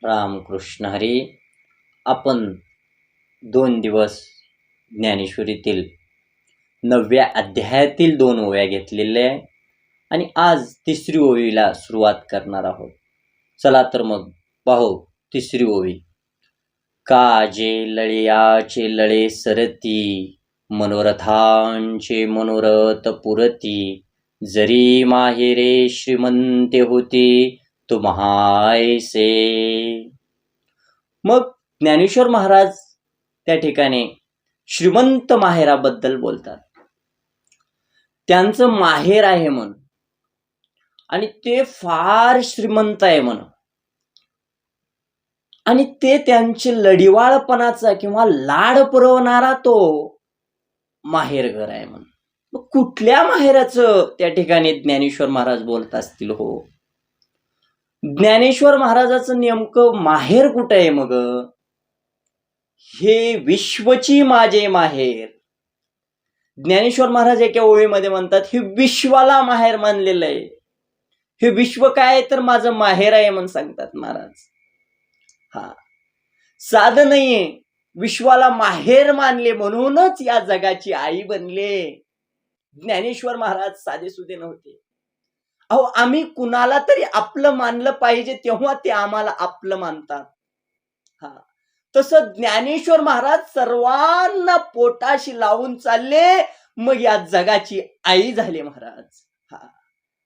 रामकृष्ण हरी. आपण 2 दिवस ज्ञानेश्वरीतील 9व्या अध्यायातील 2 ओव्या घेतलेल्या आहे आणि आज 3री ओवीला सुरुवात करणार आहोत. चला तर मग पाहू 3री ओवी. काजे लळयाचे लळे सरती, मनोरथांचे मनोरथ पुरती, जरी माहेरे श्रीमंते होती तुम्हायसे. मग ज्ञानेश्वर महाराज त्या ठिकाणी श्रीमंत माहेराबद्दल बोलतात. त्यांचं माहेर आहे म्हणून आणि ते फार श्रीमंत आहे म्हणून आणि ते त्यांचे लढिवाळपणाचा किंवा लाड पुरवणारा तो माहेरघर आहे म्हणून. मग कुठल्या माहेराचं त्या ठिकाणी ज्ञानेश्वर महाराज बोलत असतील हो? ज्ञानेश्वर महाराजाचं नेमकं माहेर कुठं आहे मग? हे विश्वची माझे माहेर. ज्ञानेश्वर महाराज एका ओळीमध्ये म्हणतात, हे विश्वाला माहेर मानलेलं आहे. हे विश्व काय तर माझं माहेर आहे म्हणून सांगतात महाराज. साधं नाहीये, विश्वाला माहेर मानले म्हणूनच या जगाची आई बनले. ज्ञानेश्वर महाराज साधेसुधे नव्हते. अहो, आम्ही कुणाला तरी आपलं मानलं पाहिजे तेव्हा ते आम्हाला आपलं मानतात. तसं ज्ञानेश्वर महाराज सर्वांना पोटाशी लावून चालले, मग या जगाची आई झाले महाराज.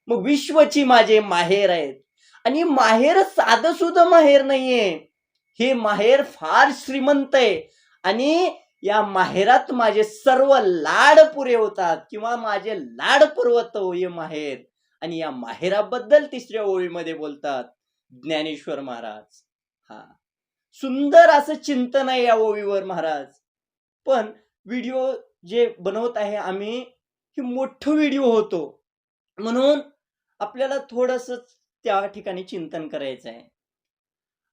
मग विश्वची माझे माहेर आहेत आणि माहेर साधं सुद्धा माहेर नाहीये. हे माहेर फार श्रीमंत आहे आणि या माहेरात माझे सर्व लाड पुरे होतात किंवा माझे लाड पुरवत हे माहेर. आणि या माहेराबद्दल 3ऱ्या ओळीमध्ये बोलतात ज्ञानेश्वर महाराज. सुंदर असं चिंतन आहे या ओळीवर महाराज. पण व्हिडिओ जे बनवत आहे आम्ही, हे मोठं व्हिडिओ होतो म्हणून आपल्याला थोडस त्या ठिकाणी चिंतन करायचं आहे.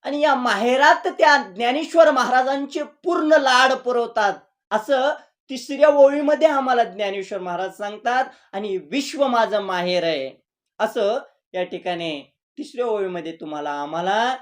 आणि या माहेरात त्या ज्ञानेश्वर महाराजांचे पूर्ण लाड पुरवतात असं 3ऱ्या ओळीमध्ये आम्हाला ज्ञानेश्वर महाराज सांगतात. आणि विश्व माझं माहेर आहे असं या ठिकाणी 3ऱ्या ओळीमध्ये तुम्हाला आम्हाला